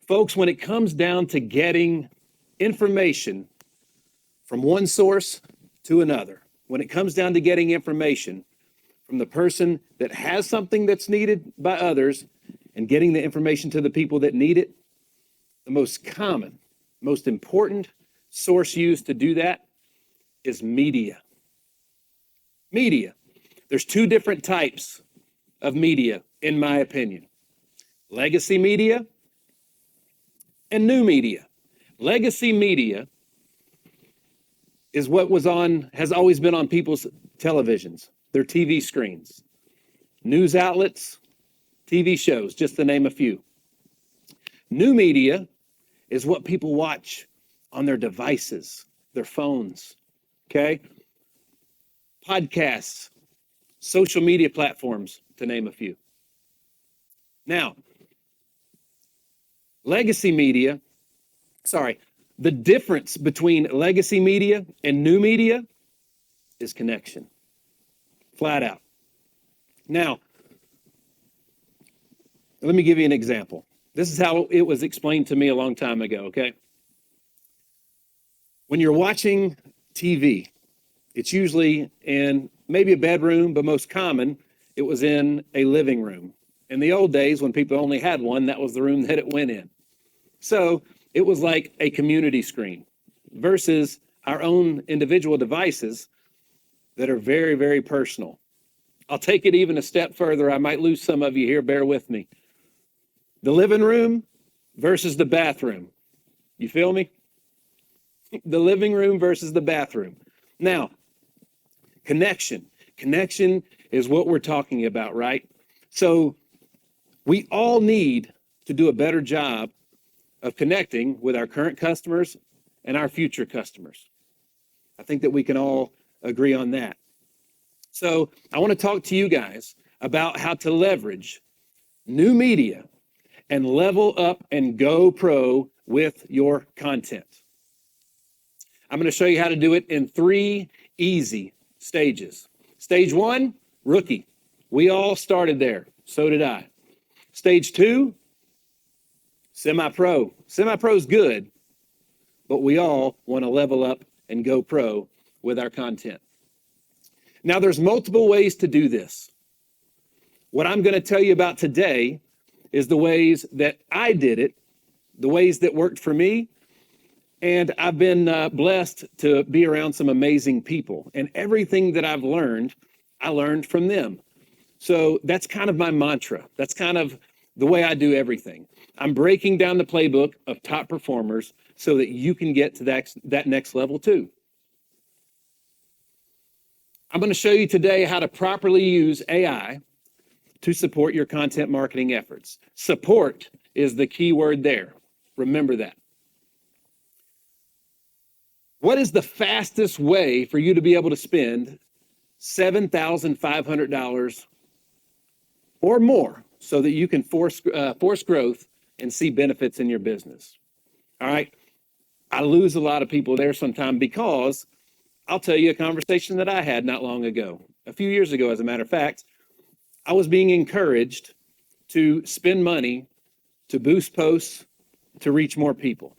Folks, when it comes down to getting information from one source to another, when it comes down to getting information from the person that has something that's needed by others and getting the information to the people that need it, the most common, most important source used to do that is media. Media. There's two different types of media, in my opinion. Legacy media and new media. Legacy media is what has always been on people's televisions, their TV screens, news outlets, TV shows, just to name a few. New media is what people watch on their devices, their phones, okay? Podcasts, social media platforms, to name a few. Now, the difference between legacy media and new media is connection, flat out. Now, let me give you an example. This is how it was explained to me a long time ago, okay? When you're watching TV, it's usually in maybe a bedroom, but most common, it was in a living room. In the old days, when people only had one, that was the room that it went in. So it was like a community screen versus our own individual devices that are very, very personal. I'll take it even a step further. I might lose some of you here, bear with me. The living room versus the bathroom. You feel me? The living room versus the bathroom. Now, connection. Connection is what we're talking about, right? So we all need to do a better job of connecting with our current customers and our future customers. I think that we can all agree on that. So I want to talk to you guys about how to leverage new media and level up and go pro with your content. I'm going to show you how to do it in 3 easy stages. Stage 1, rookie. We all started there. So did I. Stage 2, semi-pro. Semi-pro is good, but we all want to level up and go pro with our content. Now, there's multiple ways to do this. What I'm going to tell you about today is the ways that I did it, the ways that worked for me, and I've been blessed to be around some amazing people. And everything that I've learned, I learned from them. So that's kind of my mantra. That's kind of the way I do everything. I'm breaking down the playbook of top performers so that you can get to that next level too. I'm going to show you today how to properly use AI to support your content marketing efforts. Support is the key word there. Remember that. What is the fastest way for you to be able to spend $7,500 or more so that you can force growth and see benefits in your business? All right. I lose a lot of people there sometimes because I'll tell you a conversation that I had not long ago, a few years ago, as a matter of fact. I was being encouraged to spend money to boost posts to reach more people.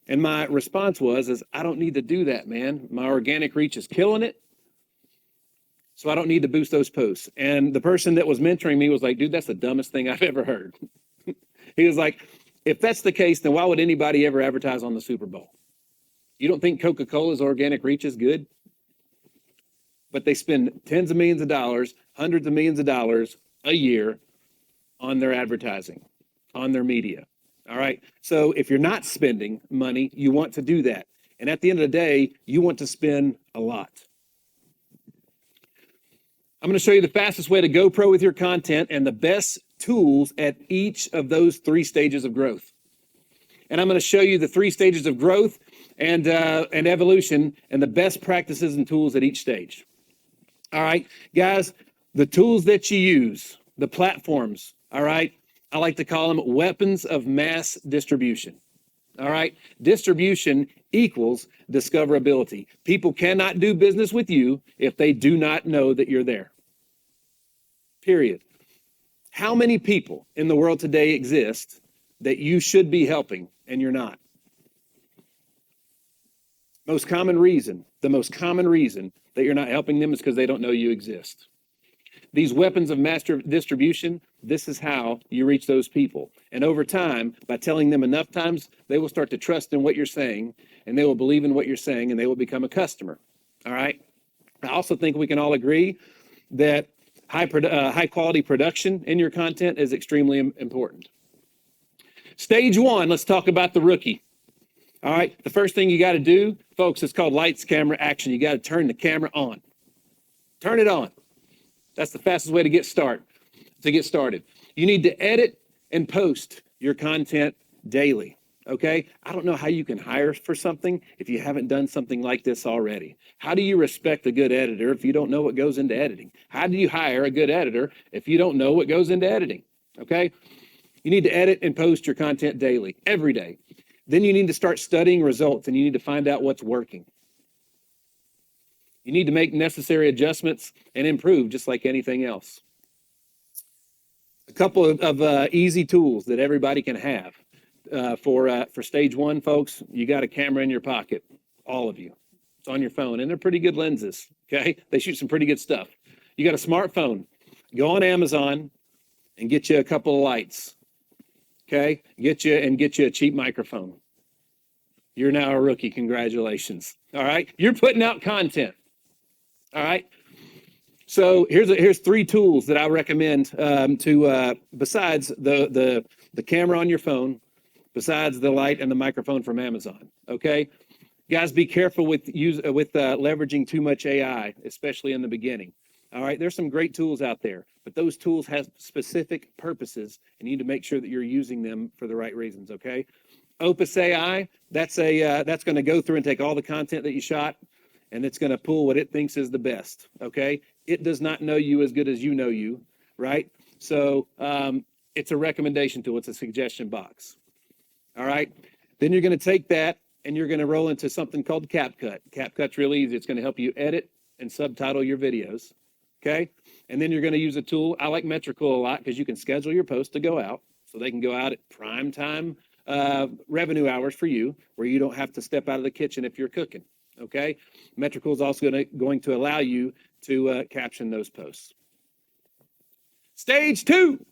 And my response was, I don't need to do that, man. My organic reach is killing it. So I don't need to boost those posts. And the person that was mentoring me was like, dude, that's the dumbest thing I've ever heard. He was like, if that's the case, then why would anybody ever advertise on the Super Bowl? You don't think Coca-Cola's organic reach is good? But they spend tens of millions of dollars, hundreds of millions of dollars a year on their advertising, on their media. All right. So if you're not spending money, you want to do that. And at the end of the day, you want to spend a lot. I'm going to show you the fastest way to go pro with your content and the best tools at each of those 3 stages of growth. And I'm going to show you the 3 stages of growth and evolution and the best practices and tools at each stage. All right, guys, the tools that you use, the platforms, all right, I like to call them weapons of mass distribution. All right, distribution equals discoverability. People cannot do business with you if they do not know that you're there. Period. How many people in the world today exist that you should be helping and you're not. The most common reason that you're not helping them is because they don't know you exist. These weapons of mass distribution, this is how you reach those people. And over time, by telling them enough times, they will start to trust in what you're saying, and they will believe in what you're saying, and they will become a customer. All right? I also think we can all agree that high quality production in your content is extremely important. Stage one, let's talk about the rookie. All right, the first thing you got to do, folks, is called lights, camera, action. You got to turn the camera on. Turn it on. That's the fastest way to get started. You need to edit and post your content daily. Okay? I don't know how you can hire for something if you haven't done something like this already. How do you respect a good editor if you don't know what goes into editing? How do you hire a good editor if you don't know what goes into editing? Okay? You need to edit and post your content daily, every day. Then you need to start studying results and you need to find out what's working. You need to make necessary adjustments and improve just like anything else. A couple of easy tools that everybody can have for stage one, folks. You got a camera in your pocket, all of you. It's on your phone, and they're pretty good lenses, okay? They shoot some pretty good stuff. You got a smartphone. Go on Amazon and get you a couple of lights, okay? Get you a cheap microphone. You're now a rookie. Congratulations. All right? You're putting out content. All right? So here's three tools that I recommend besides the camera on your phone, besides the light and the microphone from Amazon. Okay, guys, be careful with leveraging too much AI, especially in the beginning. All right, there's some great tools out there, but those tools have specific purposes, and you need to make sure that you're using them for the right reasons. Okay, Opus AI, that's going to go through and take all the content that you shot, and it's going to pull what it thinks is the best. Okay, it does not know you as good as you know you, right? So it's a recommendation tool. It's a suggestion box. All right, then you're going to take that and you're going to roll into something called CapCut. CapCut's really easy. It's going to help you edit and subtitle your videos. Okay, and then you're going to use a tool. I like Metrical a lot because you can schedule your posts to go out, so they can go out at prime time revenue hours for you, where you don't have to step out of the kitchen if you're cooking. Okay, Metrical is also going to allow you to caption those posts. Stage two,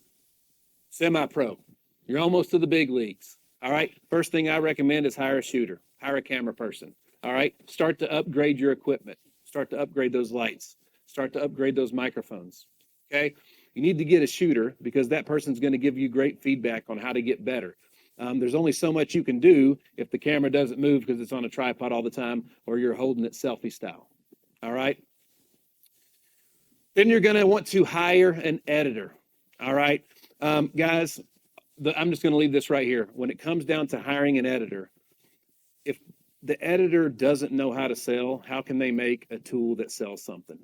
semi-pro. You're almost to the big leagues. All right, first thing I recommend is hire a shooter, hire a camera person. All right, start to upgrade your equipment, start to upgrade those lights, start to upgrade those microphones. Okay, you need to get a shooter because that person's going to give you great feedback on how to get better. There's only so much you can do if the camera doesn't move because it's on a tripod all the time or you're holding it selfie style. All right. Then you're going to want to hire an editor. All right. Guys, I'm just going to leave this right here. When it comes down to hiring an editor, if the editor doesn't know how to sell, how can they make a tool that sells something?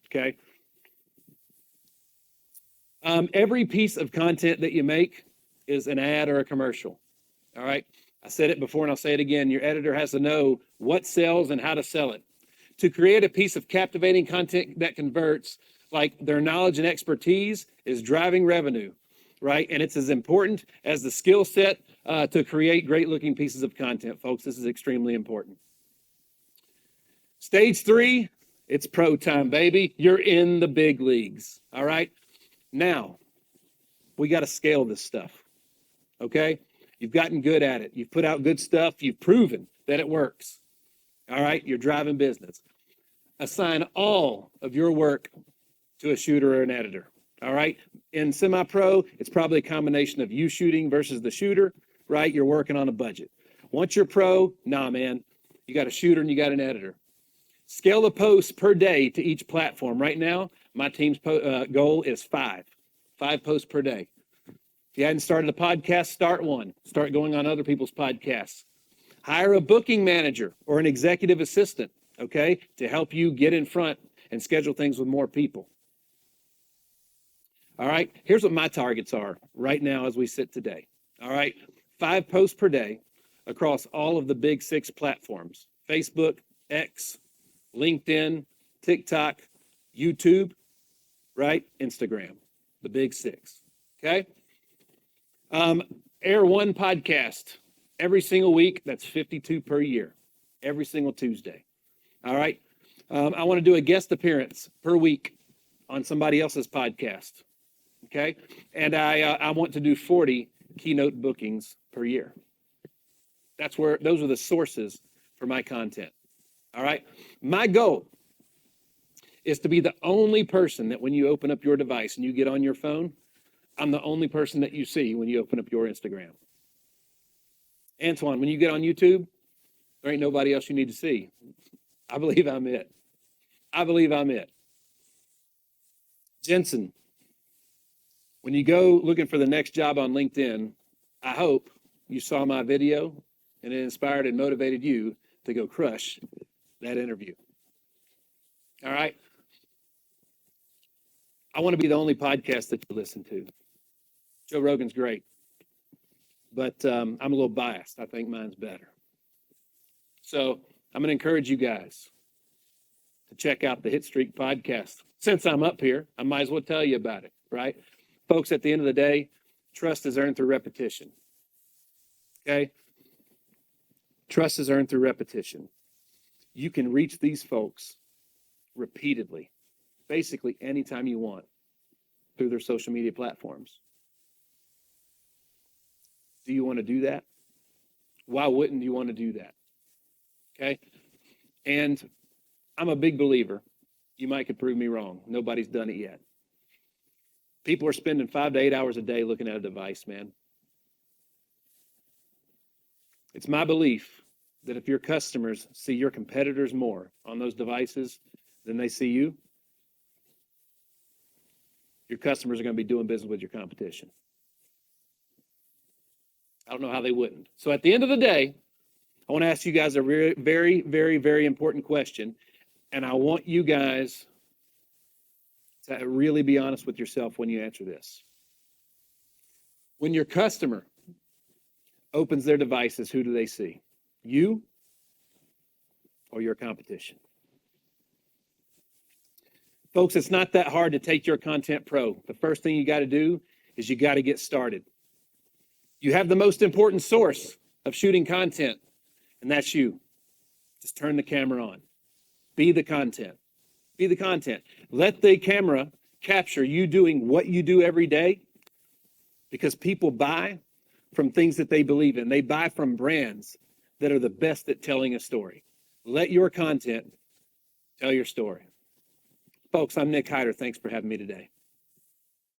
Okay. Every piece of content that you make is an ad or a commercial. All right. I said it before and I'll say it again. Your editor has to know what sells and how to sell it. To create a piece of captivating content that converts, like their knowledge and expertise is driving revenue, right? And it's as important as the skill set to create great looking pieces of content, folks. This is extremely important. Stage three, it's pro time, baby. You're in the big leagues. All right. Now, we got to scale this stuff. Okay? You've gotten good at it. You've put out good stuff. You've proven that it works. All right? You're driving business. Assign all of your work to a shooter or an editor. All right? In semi-pro, it's probably a combination of you shooting versus the shooter, right? You're working on a budget. Once you're pro, nah, man. You got a shooter and you got an editor. Scale the posts per day to each platform. Right now, my team's goal is 5 posts per day. If you hadn't started a podcast, start one. Start going on other people's podcasts. Hire a booking manager or an executive assistant, okay, to help you get in front and schedule things with more people. All right, here's what my targets are right now as we sit today. All right, 5 posts per day across all of the big 6 platforms: Facebook, X, LinkedIn, TikTok, YouTube, right? Instagram, the big 6, okay? Air one podcast every single week. That's 52 per year, every single Tuesday. All right. I want to do a guest appearance per week on somebody else's podcast. Okay. And I want to do 40 Keynote bookings per year. Those are the sources for my content. All right. My goal is to be the only person that when you open up your device and you get on your phone, I'm the only person that you see when you open up your Instagram. Antoine, when you get on YouTube, there ain't nobody else you need to see. I believe I'm it. I believe I'm it. Jensen, when you go looking for the next job on LinkedIn, I hope you saw my video and it inspired and motivated you to go crush that interview. All right. I want to be the only podcast that you listen to. Joe Rogan's great, but I'm a little biased. I think mine's better. So I'm going to encourage you guys to check out the Hitstreak podcast. Since I'm up here, I might as well tell you about it, right? Folks, at the end of the day, trust is earned through repetition. Okay? Trust is earned through repetition. You can reach these folks repeatedly, basically anytime you want, through their social media platforms. Do you want to do that? Why wouldn't you want to do that? Okay? And I'm a big believer. You might could prove me wrong. Nobody's done it yet. People are spending 5 to 8 hours a day looking at a device, man. It's my belief that if your customers see your competitors more on those devices than they see you, your customers are going to be doing business with your competition. I don't know how they wouldn't. So at the end of the day, I want to ask you guys a very, very, very, very important question. And I want you guys to really be honest with yourself when you answer this. When your customer opens their devices, who do they see? You or your competition? Folks, it's not that hard to take your content pro. The first thing you got to do is you got to get started. You have the most important source of shooting content, and that's you. Just turn the camera on. Be the content. Be the content. Let the camera capture you doing what you do every day, because people buy from things that they believe in. They buy from brands that are the best at telling a story. Let your content tell your story. Folks, I'm Nick Hyder. Thanks for having me today.